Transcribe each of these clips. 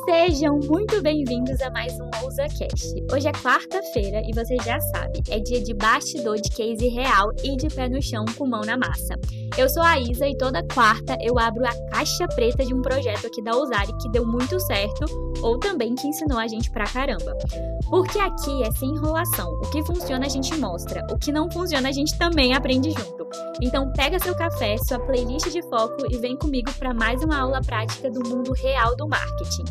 Sejam muito bem-vindos a mais um OusaCast. Hoje é quarta-feira e você já sabe, é dia de bastidor de case real e de pé no chão com mão na massa. Eu sou a Isa e toda quarta eu abro a caixa preta de um projeto aqui da Ousari que deu muito certo ou também que ensinou a gente pra caramba. Porque aqui é sem enrolação, o que funciona a gente mostra, o que não funciona a gente também aprende junto. Então pega seu café, sua playlist de foco e vem comigo para mais uma aula prática do mundo real do marketing.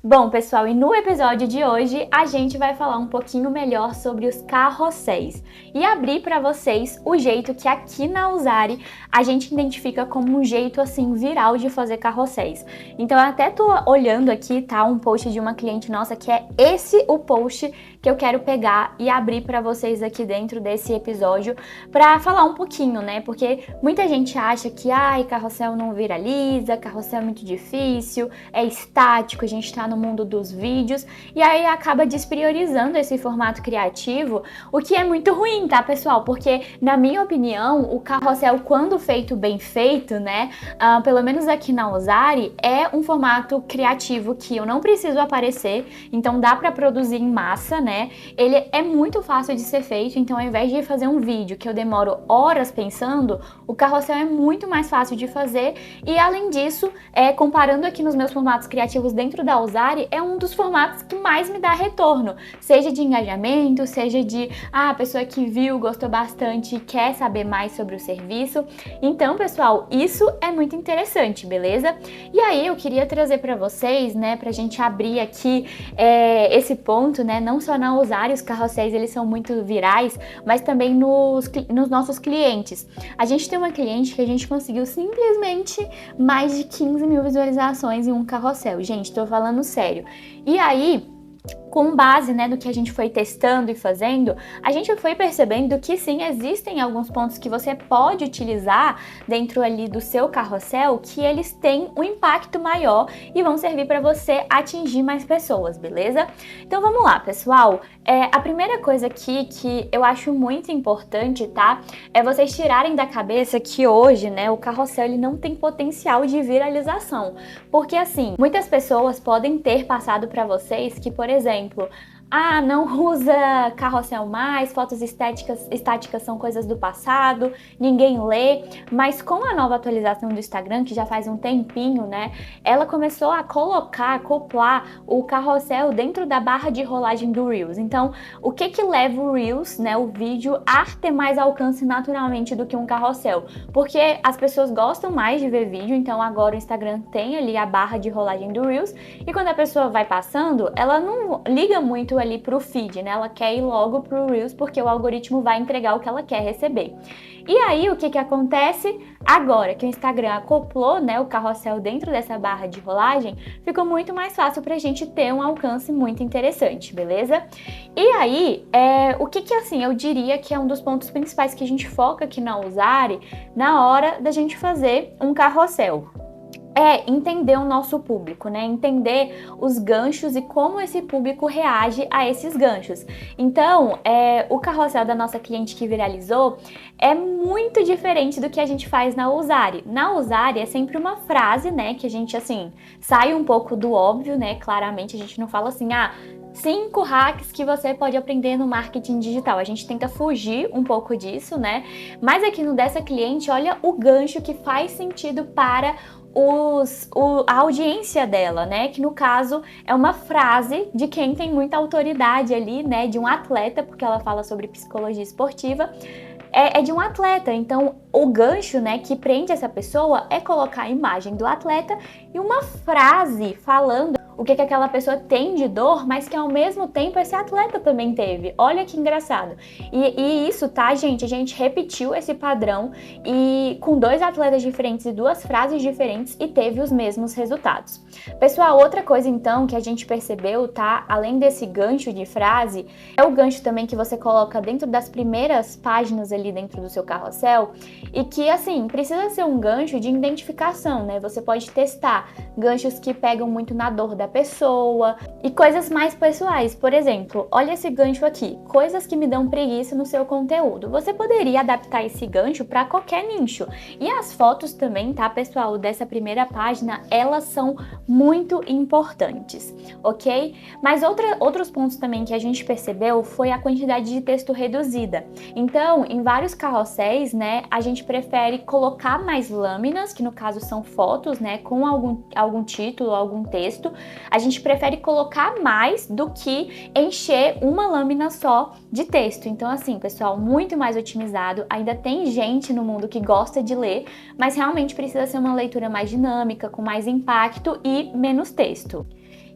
Bom, pessoal, e no episódio de hoje a gente vai falar um pouquinho melhor sobre os carrosséis e abrir para vocês o jeito que aqui na Ousari a gente identifica como um jeito assim viral de fazer carrosséis. Então eu até tô olhando aqui, tá, um post de uma cliente nossa que é esse o post que eu quero pegar e abrir para vocês aqui dentro desse episódio para falar um pouquinho, né? Porque muita gente acha que carrossel não viraliza, carrossel é muito difícil, é estático, a gente tá no mundo dos vídeos e aí acaba despriorizando esse formato criativo, o que é muito ruim, tá, pessoal? Porque, na minha opinião, o carrossel, quando feito bem feito, né, pelo menos aqui na Ousari, é um formato criativo que eu não preciso aparecer, então dá pra produzir em massa, né? Ele é muito fácil de ser feito, então ao invés de fazer um vídeo que eu demoro horas pensando, o carrossel é muito mais fácil de fazer e, além disso, comparando aqui nos meus formatos criativos dentro da Ousari, é um dos formatos que mais me dá retorno, seja de engajamento, seja de a pessoa que viu, gostou bastante e quer saber mais sobre o serviço. Então, pessoal, isso é muito interessante, beleza? E aí eu queria trazer para vocês, né, pra gente abrir aqui esse ponto, né, não só na Ousari os carrosséis eles são muito virais, mas também nos nossos clientes. A gente tem uma cliente que a gente conseguiu simplesmente mais de 15 mil visualizações em um carrossel. Gente, tô falando sério. E aí, com base, né, no que a gente foi testando e fazendo, a gente foi percebendo que sim, existem alguns pontos que você pode utilizar dentro ali do seu carrossel que eles têm um impacto maior e vão servir para você atingir mais pessoas, beleza? Então vamos lá, pessoal. A primeira coisa aqui que eu acho muito importante, tá? É vocês tirarem da cabeça que hoje, né, o carrossel ele não tem potencial de viralização. Porque assim, muitas pessoas podem ter passado para vocês que, por exemplo, não usa carrossel mais, fotos estáticas são coisas do passado, ninguém lê, mas com a nova atualização do Instagram, que já faz um tempinho, né, ela começou a acoplar o carrossel dentro da barra de rolagem do Reels. Então, o que leva o Reels, né, o vídeo, a ter mais alcance naturalmente do que um carrossel? Porque as pessoas gostam mais de ver vídeo, então agora o Instagram tem ali a barra de rolagem do Reels, e quando a pessoa vai passando, ela não liga muito ali pro feed, né? Ela quer ir logo pro Reels porque o algoritmo vai entregar o que ela quer receber. E aí, o que acontece? Agora que o Instagram acoplou, né, o carrossel dentro dessa barra de rolagem, ficou muito mais fácil pra gente ter um alcance muito interessante, beleza? E aí, o que assim, eu diria que é um dos pontos principais que a gente foca aqui na Ousari na hora da gente fazer um carrossel. Entender o nosso público, né? Entender os ganchos e como esse público reage a esses ganchos. Então, o carrossel da nossa cliente que viralizou é muito diferente do que a gente faz na Ousari. Na Ousari é sempre uma frase, né? Que a gente, assim, sai um pouco do óbvio, né? Claramente a gente não fala assim, 5 hacks que você pode aprender no marketing digital. A gente tenta fugir um pouco disso, né? Mas aqui no dessa cliente, olha o gancho que faz sentido para a audiência dela, né? Que no caso é uma frase de quem tem muita autoridade ali, né? De um atleta, porque ela fala sobre psicologia esportiva. É de um atleta, então o gancho, né, que prende essa pessoa é colocar a imagem do atleta e uma frase falando o que aquela pessoa tem de dor, mas que ao mesmo tempo esse atleta também teve. Olha que engraçado. E isso, tá, gente? A gente repetiu esse padrão e com 2 atletas diferentes e 2 frases diferentes e teve os mesmos resultados. Pessoal, outra coisa então que a gente percebeu, tá? Além desse gancho de frase, é o gancho também que você coloca dentro das primeiras páginas ali dentro do seu carrossel e que, assim, precisa ser um gancho de identificação, né? Você pode testar ganchos que pegam muito na dor da da pessoa e coisas mais pessoais. Por exemplo, olha esse gancho aqui, coisas que me dão preguiça no seu conteúdo. Você poderia adaptar esse gancho para qualquer nicho. E as fotos também, tá, pessoal, dessa primeira página, elas são muito importantes, ok? Mas outros pontos também que a gente percebeu foi a quantidade de texto reduzida. Então, em vários carrosséis, né, a gente prefere colocar mais lâminas, que no caso são fotos, né, com algum título, algum texto. A gente prefere colocar mais do que encher uma lâmina só de texto. Então, assim, pessoal, muito mais otimizado. Ainda tem gente no mundo que gosta de ler, mas realmente precisa ser uma leitura mais dinâmica, com mais impacto e menos texto.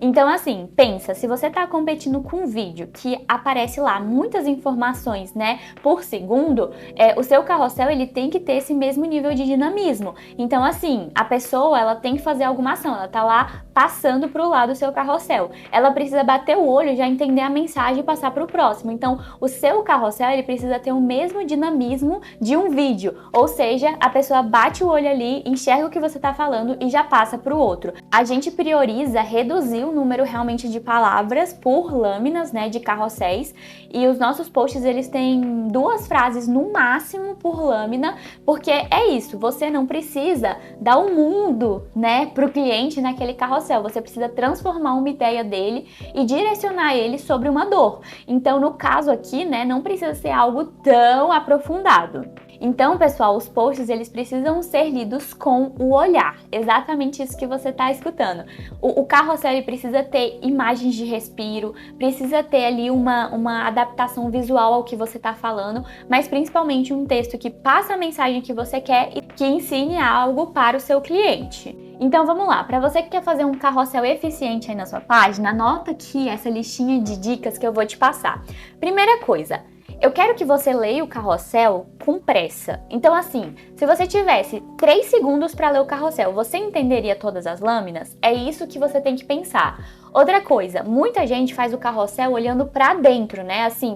Então, assim, pensa, se você tá competindo com um vídeo que aparece lá muitas informações, né, por segundo, o seu carrossel, ele tem que ter esse mesmo nível de dinamismo. Então, assim, a pessoa, ela tem que fazer alguma ação, ela tá lá passando pro lado do seu carrossel. Ela precisa bater o olho, já entender a mensagem e passar pro próximo. Então, o seu carrossel, ele precisa ter o mesmo dinamismo de um vídeo. Ou seja, a pessoa bate o olho ali, enxerga o que você tá falando e já passa pro outro. A gente prioriza reduzir o número realmente de palavras por lâminas, né, de carrosséis, e os nossos posts, eles têm 2 frases no máximo por lâmina, porque é isso, você não precisa dar o mundo, né, pro cliente naquele carrossel, você precisa transformar uma ideia dele e direcionar ele sobre uma dor. Então, no caso aqui, né, não precisa ser algo tão aprofundado. Então, pessoal, os posts, eles precisam ser lidos com o olhar. Exatamente isso que você está escutando. O carrossel, ele precisa ter imagens de respiro, precisa ter ali uma adaptação visual ao que você está falando, mas principalmente um texto que passa a mensagem que você quer e que ensine algo para o seu cliente. Então vamos lá, para você que quer fazer um carrossel eficiente aí na sua página, anota aqui essa listinha de dicas que eu vou te passar. Primeira coisa, eu quero que você leia o carrossel com pressa. Então, assim, se você tivesse 3 segundos para ler o carrossel, você entenderia todas as lâminas? É isso que você tem que pensar. Outra coisa, muita gente faz o carrossel olhando pra dentro, né? Assim,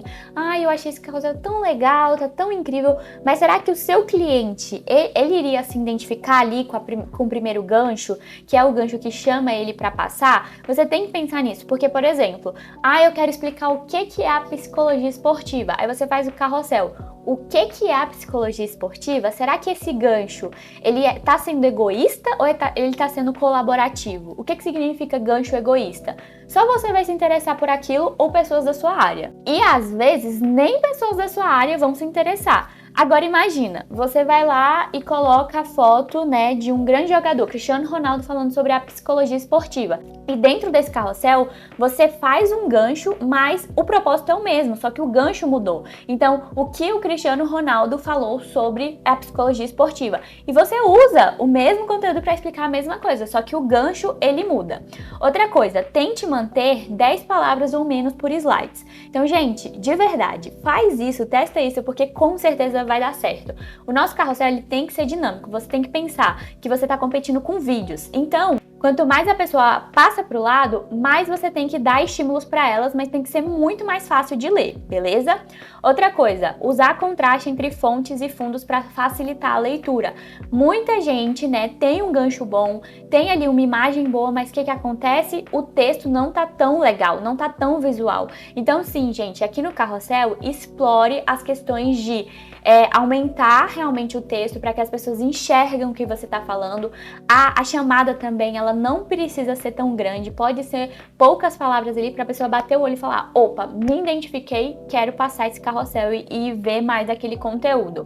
eu achei esse carrossel tão legal, tá tão incrível, mas será que o seu cliente, ele iria se identificar ali com o primeiro gancho, que é o gancho que chama ele pra passar? Você tem que pensar nisso, porque, por exemplo, eu quero explicar o que é a psicologia esportiva. Aí você faz o carrossel. O que é a psicologia esportiva? Será que esse gancho, ele tá sendo egoísta ou ele tá sendo colaborativo? O que significa gancho egoísta? Só você vai se interessar por aquilo ou pessoas da sua área. E às vezes nem pessoas da sua área vão se interessar. Agora imagina, você vai lá e coloca a foto, né, de um grande jogador, Cristiano Ronaldo, falando sobre a psicologia esportiva. E dentro desse carrossel, você faz um gancho, mas o propósito é o mesmo, só que o gancho mudou. Então, o que o Cristiano Ronaldo falou sobre a psicologia esportiva? E você usa o mesmo conteúdo para explicar a mesma coisa, só que o gancho, ele muda. Outra coisa, tente manter 10 palavras ou menos por slides. Então, gente, de verdade, faz isso, testa isso, porque com certeza vai dar certo. O nosso carrossel, ele tem que ser dinâmico, você tem que pensar que você está competindo com vídeos. Então, quanto mais a pessoa passa pro lado, mais você tem que dar estímulos para elas, mas tem que ser muito mais fácil de ler, beleza? Outra coisa, usar contraste entre fontes e fundos para facilitar a leitura. Muita gente, né, tem um gancho bom, tem ali uma imagem boa, mas o que acontece? O texto não tá tão legal, não tá tão visual. Então, sim, gente, aqui no carrossel, explore as questões de aumentar realmente o texto para que as pessoas enxergam o que você está falando. A chamada também, ela não precisa ser tão grande, pode ser poucas palavras ali para a pessoa bater o olho e falar: opa, me identifiquei, quero passar esse carrossel e ver mais daquele conteúdo.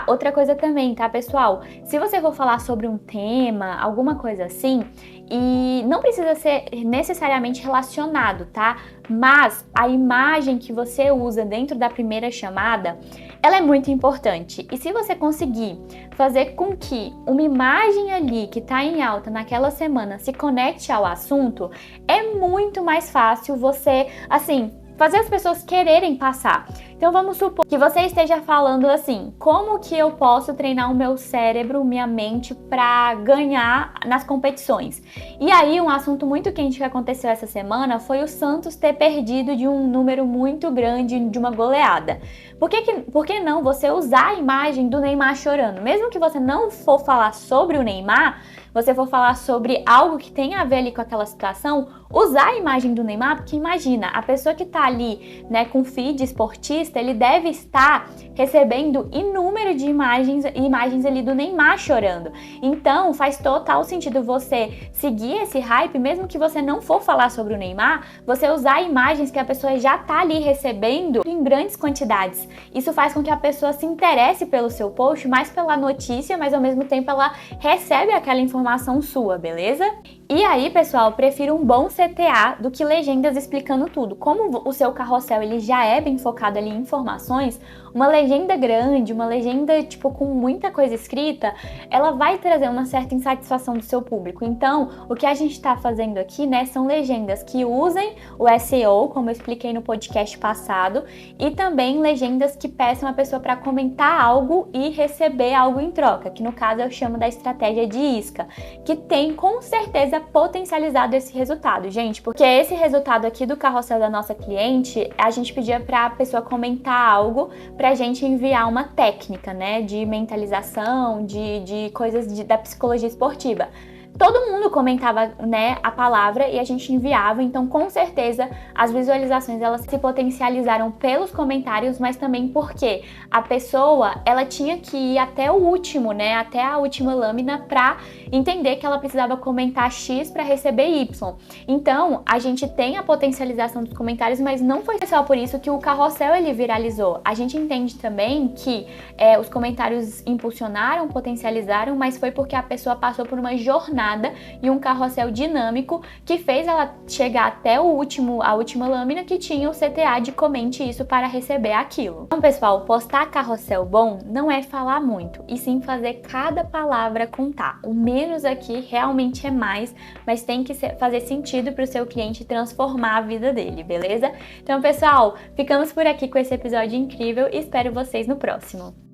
Outra coisa também, tá, pessoal? Se você for falar sobre um tema, alguma coisa assim, e não precisa ser necessariamente relacionado, tá? Mas a imagem que você usa dentro da primeira chamada, ela é muito importante. E se você conseguir fazer com que uma imagem ali que tá em alta naquela semana se conecte ao assunto, é muito mais fácil você, assim, fazer as pessoas quererem passar. Então vamos supor que você esteja falando assim: como que eu posso treinar o meu cérebro, minha mente para ganhar nas competições? E aí um assunto muito quente que aconteceu essa semana foi o Santos ter perdido de um número muito grande, de uma goleada. Por que não você usar a imagem do Neymar chorando? Mesmo que você não for falar sobre o Neymar, você for falar sobre algo que tem a ver ali com aquela situação, usar a imagem do Neymar, porque imagina, a pessoa que tá ali, né, com feed esportista, ele deve estar recebendo inúmero de imagens ali do Neymar chorando. Então, faz total sentido você seguir esse hype, mesmo que você não for falar sobre o Neymar, você usar imagens que a pessoa já tá ali recebendo em grandes quantidades. Isso faz com que a pessoa se interesse pelo seu post, mais pela notícia, mas ao mesmo tempo ela recebe aquela informação sua, beleza? E aí, pessoal, prefiro um bom CTA do que legendas explicando tudo. Como o seu carrossel ele já é bem focado ali em informações, uma legenda grande, uma legenda tipo com muita coisa escrita, ela vai trazer uma certa insatisfação do seu público. Então, o que a gente está fazendo aqui, né, são legendas que usem o SEO, como eu expliquei no podcast passado, e também legendas que peçam a pessoa para comentar algo e receber algo em troca, que no caso eu chamo da estratégia de isca, que tem com certeza potencializado esse resultado, gente, porque esse resultado aqui do carrossel da nossa cliente, a gente pedia para a pessoa comentar algo pra gente enviar uma técnica, né, de mentalização, de coisas da psicologia esportiva. Todo mundo comentava, né, a palavra e a gente enviava, então com certeza as visualizações elas se potencializaram pelos comentários, mas também porque a pessoa ela tinha que ir até o último, né, até a última lâmina para entender que ela precisava comentar X para receber Y. Então a gente tem a potencialização dos comentários, mas não foi só por isso que o carrossel ele viralizou. A gente entende também que os comentários impulsionaram, potencializaram, mas foi porque a pessoa passou por uma jornada e um carrossel dinâmico que fez ela chegar até a última lâmina que tinha o CTA de comente isso para receber aquilo. Então, pessoal, postar carrossel bom não é falar muito, e sim fazer cada palavra contar. O menos aqui realmente é mais, mas tem que fazer sentido para o seu cliente transformar a vida dele, beleza? Então, pessoal, ficamos por aqui com esse episódio incrível e espero vocês no próximo.